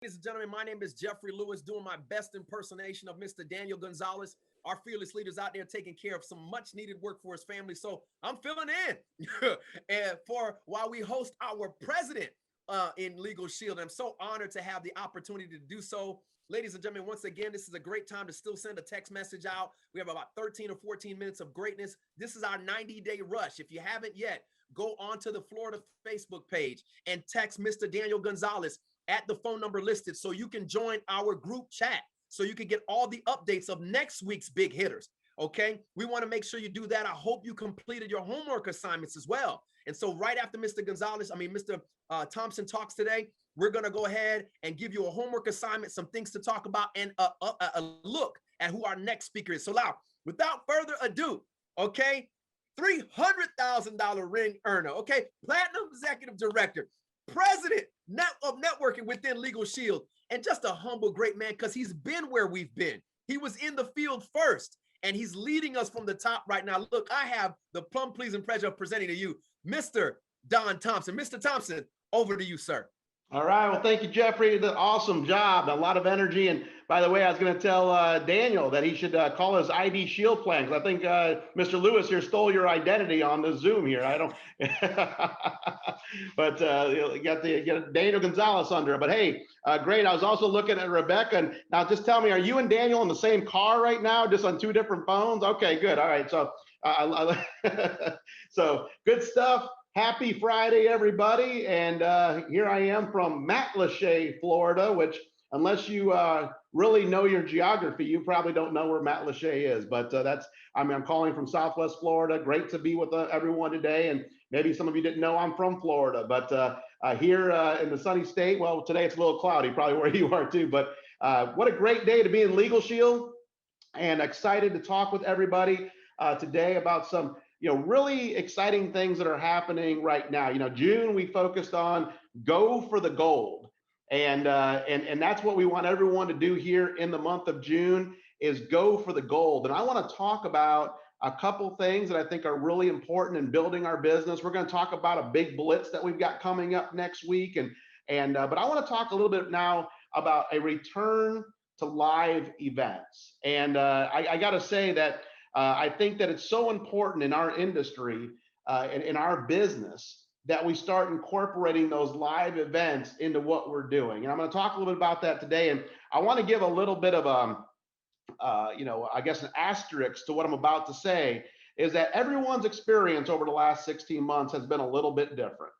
Ladies and gentlemen, my name is Jeffrey Lewis, doing my best impersonation of Mr. Daniel Gonzalez, our fearless leaders out there taking care of some much needed work for his family. So I'm filling in and for while we host our president in Legal Shield. I'm so honored to have the opportunity to do so. Ladies and gentlemen, once again, this is a great time to still send a text message out. We have about 13 or 14 minutes of greatness. This is our 90-day rush. If you haven't yet, go onto the Florida Facebook page and text Mr. Daniel Gonzalez at the phone number listed so you can join our group chat, so you can get all the updates of next week's big hitters. Okay, we want to make sure you do that. I hope you completed your homework assignments as well. And so right after Mr. Thompson talks today, we're going to go ahead and give you a homework assignment, some things to talk about, and a look at who our next speaker is. So now, without further ado, okay, $300,000 ring earner, okay, platinum executive director, president of networking within Legal Shield, and just a humble great man because he's been where we've been. He was in the field first, and he's leading us from the top right now. Look, I have the plum pleasing pleasure of presenting to you Mr. Don Thompson. Mr. Thompson, over to you, sir. All right. Well, thank you, Jeffrey. The awesome job, a lot of energy. And by the way, I was going to tell Daniel that he should call his ID Shield plan, because I think Mr. Lewis here stole your identity on the Zoom here. I don't, but you got Daniel Gonzalez under it. But hey, great. I was also looking at Rebecca. And now just tell me, are you and Daniel in the same car right now, just on two different phones? Okay, good. All right. So, so good stuff. Happy Friday, everybody. And here I am from Matlacha, Florida, which unless you really know your geography, you probably don't know where Matlacha is. But I'm calling from Southwest Florida. Great to be with everyone today. And maybe some of you didn't know I'm from Florida, but here in the sunny state, well, today it's a little cloudy, probably where you are too. But what a great day to be in Legal Shield, and excited to talk with everybody today about some really exciting things that are happening right now. June, we focused on go for the gold. And that's what we want everyone to do here in the month of June, is go for the gold. And I want to talk about a couple things that I think are really important in building our business. We're going to talk about a big blitz that we've got coming up next week. But I want to talk a little bit now about a return to live events. And I got to say that I think that it's so important in our industry and in our business that we start incorporating those live events into what we're doing. And I'm going to talk a little bit about that today. And I want to give a little bit of I guess an asterisk to what I'm about to say, is that everyone's experience over the last 16 months has been a little bit different.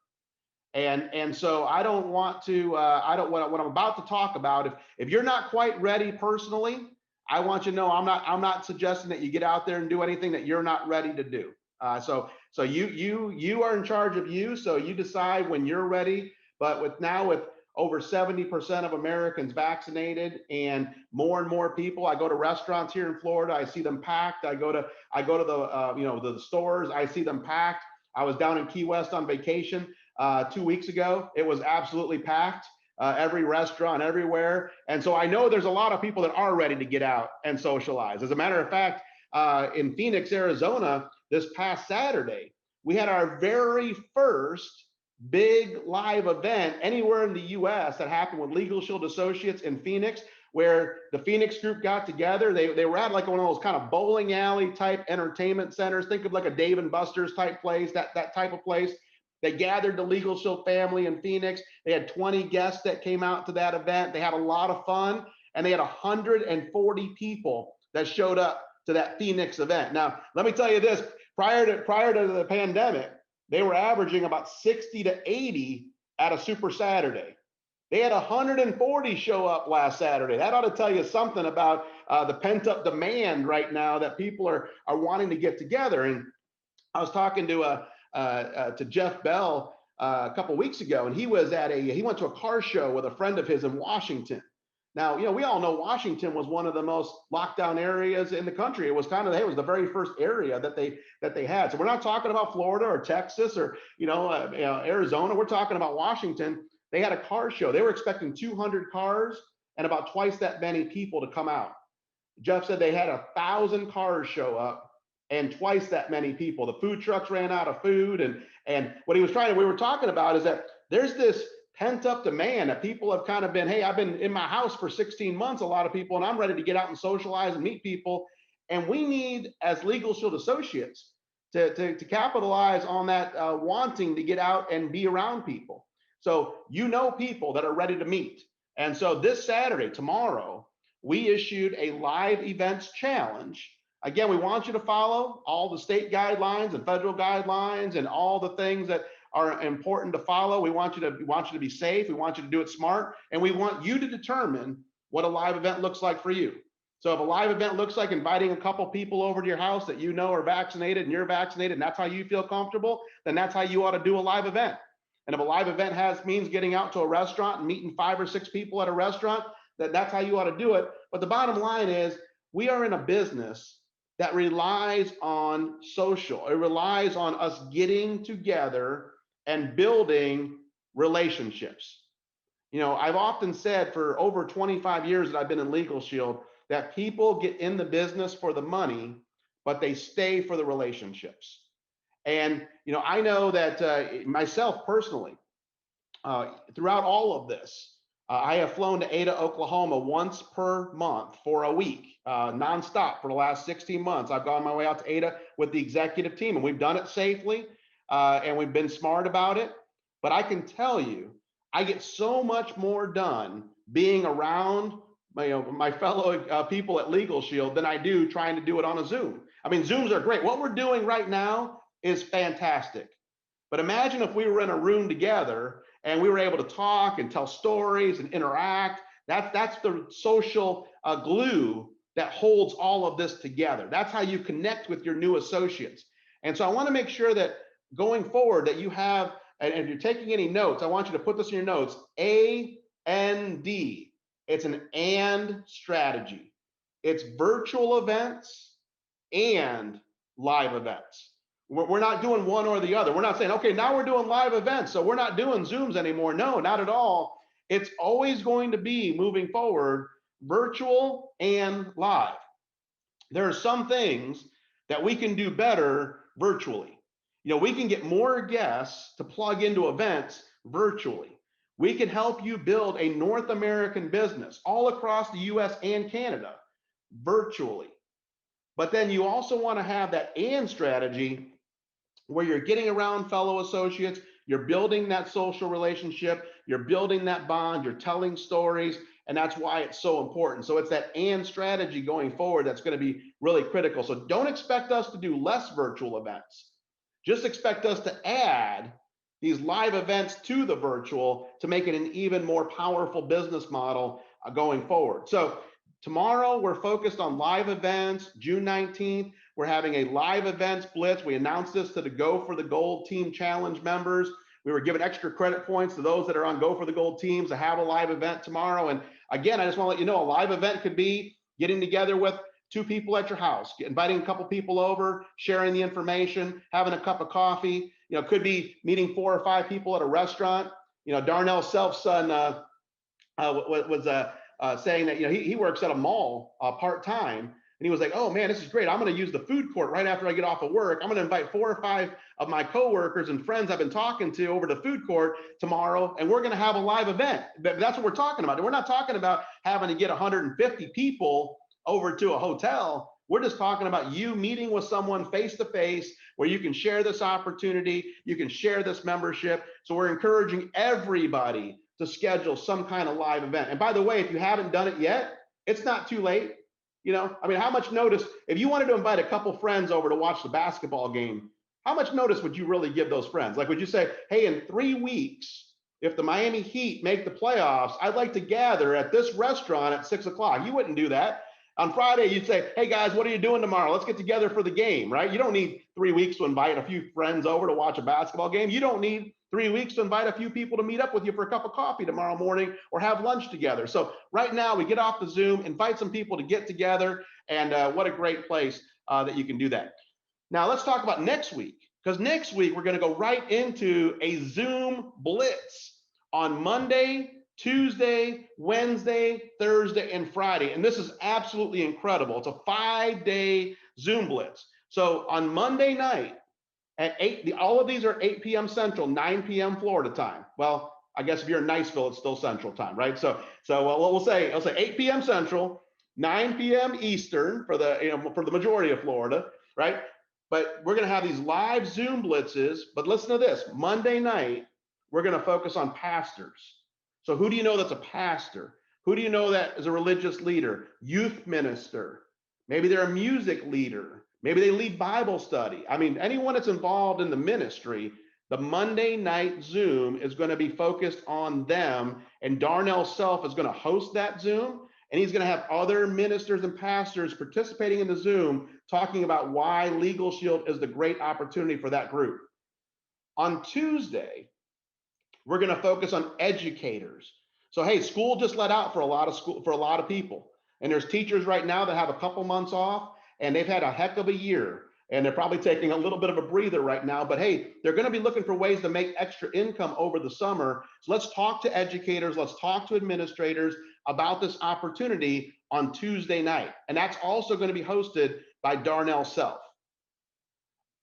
And so I don't want to, what I'm about to talk about, if you're not quite ready personally, I want you to know I'm not suggesting that you get out there and do anything that you're not ready to do. So you are in charge of you. So you decide when you're ready. But with over 70% of Americans vaccinated, and more people, I go to restaurants here in Florida, I see them packed. I go to the stores, I see them packed. I was down in Key West on vacation 2 weeks ago. It was absolutely packed. Every restaurant, everywhere. And so I know there's a lot of people that are ready to get out and socialize. As a matter of fact, in Phoenix, Arizona, this past Saturday, we had our very first big live event anywhere in the US that happened with Legal Shield Associates in Phoenix, where the Phoenix group got together. They were at like one of those kind of bowling alley type entertainment centers. Think of like a Dave and Buster's type place, that type of place. They gathered the Legal Shield family in Phoenix. They had 20 guests that came out to that event. They had a lot of fun, and they had 140 people that showed up to that Phoenix event. Now, let me tell you this, prior to the pandemic, they were averaging about 60 to 80 at a Super Saturday. They had 140 show up last Saturday. That ought to tell you something about the pent-up demand right now that people are wanting to get together. And I was talking to Jeff Bell a couple weeks ago, and he went to a car show with a friend of his in Washington. Now, we all know Washington was one of the most locked down areas in the country. It was the very first area that they had. So we're not talking about Florida or Texas or Arizona. We're talking about Washington. They had a car show. They were expecting 200 cars and about twice that many people to come out. Jeff said they had 1,000 cars show up and twice that many people. The food trucks ran out of food, and what we were talking about is that there's this pent up demand that people have kind of been, hey, I've been in my house for 16 months, a lot of people, and I'm ready to get out and socialize and meet people. And we need, as Legal Shield associates, to capitalize on that wanting to get out and be around people. So you know people that are ready to meet. And so this Saturday, tomorrow, we issued a live events challenge. Again, we want you to follow all the state guidelines and federal guidelines and all the things that are important to follow. We want you to be safe. We want you to do it smart. And we want you to determine what a live event looks like for you. So if a live event looks like inviting a couple people over to your house that you know are vaccinated and you're vaccinated and that's how you feel comfortable, then that's how you ought to do a live event. And if a live event means getting out to a restaurant and meeting 5 or 6 people at a restaurant, that's how you ought to do it. But the bottom line is we are in a business that relies on social. It relies on us getting together and building relationships. You know, I've often said for over 25 years that I've been in Legal Shield that people get in the business for the money, but they stay for the relationships. And, you know, I know that myself personally, throughout all of this, I have flown to Ada, Oklahoma once per month for a week, nonstop for the last 16 months. I've gone my way out to Ada with the executive team, and we've done it safely, and we've been smart about it. But I can tell you, I get so much more done being around my fellow people at Legal Shield than I do trying to do it on a Zoom. I mean, Zooms are great. What we're doing right now is fantastic. But imagine if we were in a room together and we were able to talk and tell stories and interact. That's the social glue that holds all of this together. That's how you connect with your new associates. And so I want to make sure that going forward that you have, and if you're taking any notes, I want you to put this in your notes, A-N-D. It's an and strategy. It's virtual events and live events. We're not doing one or the other. We're not saying, okay, now we're doing live events, so we're not doing Zooms anymore. No, not at all. It's always going to be moving forward, virtual and live. There are some things that we can do better virtually. You know, we can get more guests to plug into events virtually. We can help you build a North American business all across the US and Canada virtually. But then you also want to have that and strategy where you're getting around fellow associates, you're building that social relationship, you're building that bond, you're telling stories, and that's why it's so important. So it's that and strategy going forward that's going to be really critical. So don't expect us to do less virtual events. Just expect us to add these live events to the virtual to make it an even more powerful business model going forward. So tomorrow we're focused on live events. June 19th, we're having a live events blitz. We announced this to the Go for the Gold Team Challenge members. We were giving extra credit points to those that are on Go for the Gold teams to have a live event tomorrow. And again, I just want to let you know, a live event could be getting together with 2 people at your house, inviting a couple people over, sharing the information, having a cup of coffee. You know, could be meeting 4 or 5 people at a restaurant. You know, Darnell Self's son was saying that, you know, he works at a mall part-time, and he was like, oh man, this is great. I'm going to use the food court right after I get off of work. I'm going to invite 4 or 5 of my coworkers and friends I've been talking to over to food court tomorrow, and we're going to have a live event. That's what we're talking about. We're not talking about having to get 150 people over to a hotel. We're just talking about you meeting with someone face to face where you can share this opportunity, you can share this membership. So we're encouraging everybody to schedule some kind of live event. And by the way, if you haven't done it yet, it's not too late. You know, I mean, how much notice, if you wanted to invite a couple friends over to watch the basketball game, how much notice would you really give those friends? Like, would you say, hey, in 3 weeks, if the Miami Heat make the playoffs, I'd like to gather at this restaurant at 6 o'clock. You wouldn't do that. On Friday, you'd say, hey guys, what are you doing tomorrow? Let's get together for the game, right? You don't need 3 weeks to invite a few friends over to watch a basketball game. You don't need 3 weeks to invite a few people to meet up with you for a cup of coffee tomorrow morning or have lunch together. So right now we get off the Zoom, invite some people to get together, and what a great place that you can do that. Now let's talk about next week, because next week we're going to go right into a Zoom blitz on Monday, Tuesday, Wednesday, Thursday, and Friday. And this is absolutely incredible. It's a 5-day Zoom blitz. So on Monday night at 8, all of these are 8 p.m. Central, 9 p.m. Florida time. Well, I guess if you're in Niceville, it's still Central Time, right? So what we'll say, I'll say 8 p.m. Central, 9 p.m. Eastern for for the majority of Florida, right? But we're going to have these live Zoom blitzes. But listen to this: Monday night, we're going to focus on pastors. So who do you know that's a pastor? Who do you know that is a religious leader, youth minister? Maybe they're a music leader. Maybe they lead Bible study. I mean, anyone that's involved in the ministry, the Monday night Zoom is going to be focused on them. And Darnell Self is going to host that Zoom. And he's going to have other ministers and pastors participating in the Zoom talking about why Legal Shield is the great opportunity for that group. On Tuesday, we're going to focus on educators. So, hey, school just let out for a lot of people. And there's teachers right now that have a couple months off, and they've had a heck of a year. And they're probably taking a little bit of a breather right now. But hey, they're going to be looking for ways to make extra income over the summer. So let's talk to educators. Let's talk to administrators about this opportunity on Tuesday night. And that's also going to be hosted by Darnell Self.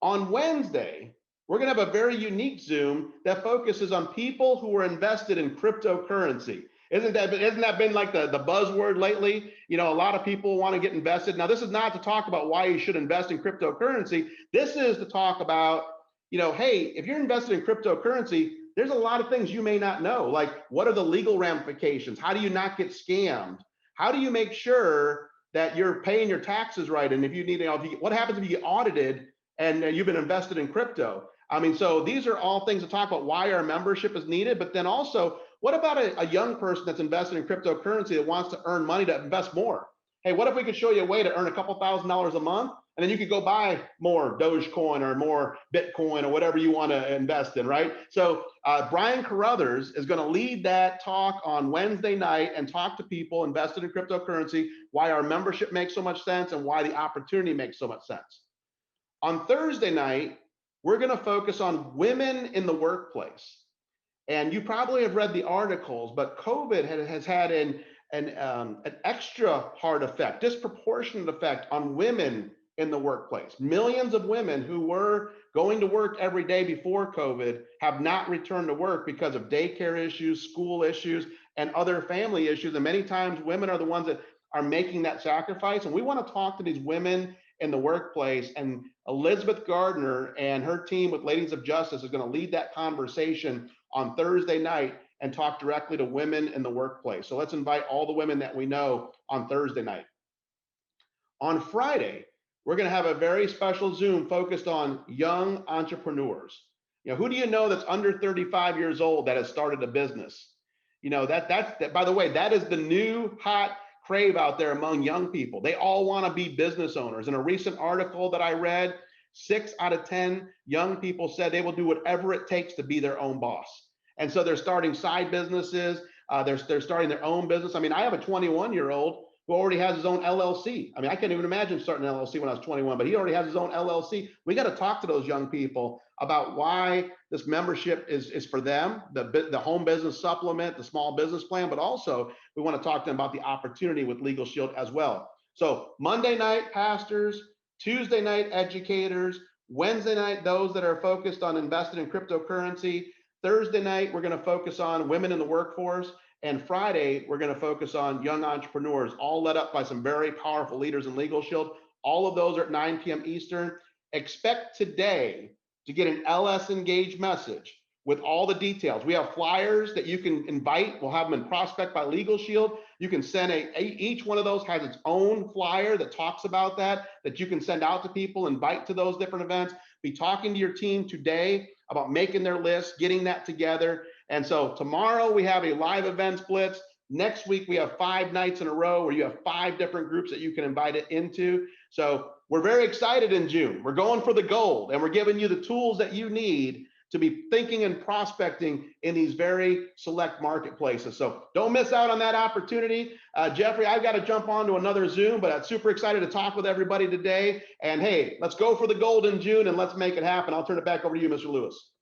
On Wednesday, we're going to have a very unique Zoom that focuses on people who are invested in cryptocurrency. Isn't that been like the buzzword lately? You know, a lot of people want to get invested. Now, this is not to talk about why you should invest in cryptocurrency. This is to talk about, you know, hey, if you're invested in cryptocurrency, there's a lot of things you may not know. Like, what are the legal ramifications? How do you not get scammed? How do you make sure that you're paying your taxes right? And if you need, what happens if you get audited and you've been invested in crypto? I mean, so these are all things to talk about why our membership is needed, but then also, what about a young person that's invested in cryptocurrency that wants to earn money to invest more? Hey, what if we could show you a way to earn a couple $1,000s a month, and then you could go buy more Dogecoin or more Bitcoin or whatever you want to invest in, right? So Brian Carruthers is going to lead that talk on Wednesday night and talk to people invested in cryptocurrency, why our membership makes so much sense and why the opportunity makes so much sense. On Thursday night, we're going to focus on women in the workplace. And you probably have read the articles, but COVID has had an extra hard effect, disproportionate effect on women in the workplace. Millions of women who were going to work every day before COVID have not returned to work because of daycare issues, school issues, and other family issues. And many times women are the ones that are making that sacrifice. And we want to talk to these women in the workplace. And Elizabeth Gardner and her team with Ladies of Justice is going to lead that conversation on Thursday night and talk directly to women in the workplace. So let's invite all the women that we know on Thursday night. On Friday, we're going to have a very special Zoom focused on young entrepreneurs. You know, who do you know that's under 35 years old that has started a business? You know, that by the way, that is the new hot crave out there among young people. They all want to be business owners. In a recent article that I read, 6 out of 10 young people said they will do whatever it takes to be their own boss. And so they're starting side businesses. They're starting their own business. I mean, I have a 21-year-old who already has his own LLC. I mean, I can't even imagine starting an LLC when I was 21, but he already has his own LLC. We got to talk to those young people about why this membership is for them, the home business supplement, the small business plan, but also we want to talk to them about the opportunity with Legal Shield as well. So Monday night, pastors, Tuesday night, educators, Wednesday night, those that are focused on investing in cryptocurrency. Thursday night, we're going to focus on women in the workforce. And Friday, we're going to focus on young entrepreneurs, all led up by some very powerful leaders in Legal Shield. All of those are at 9 p.m. Eastern. Expect today to get an LS Engage message with all the details. We have flyers that you can invite. We'll have them in Prospect by Legal Shield. You can send each one of those has its own flyer that talks about that you can send out to people, invite to those different events. Be talking to your team today about making their list, getting that together. And so tomorrow we have a live events blitz. Next week, we have 5 nights in a row where you have 5 different groups that you can invite it into. So we're very excited in June. We're going for the gold, and we're giving you the tools that you need to be thinking and prospecting in these very select marketplaces. So don't miss out on that opportunity. Jeffrey, I've got to jump on to another Zoom, but I'm super excited to talk with everybody today. And hey, let's go for the gold in June and let's make it happen. I'll turn it back over to you, Mr. Lewis.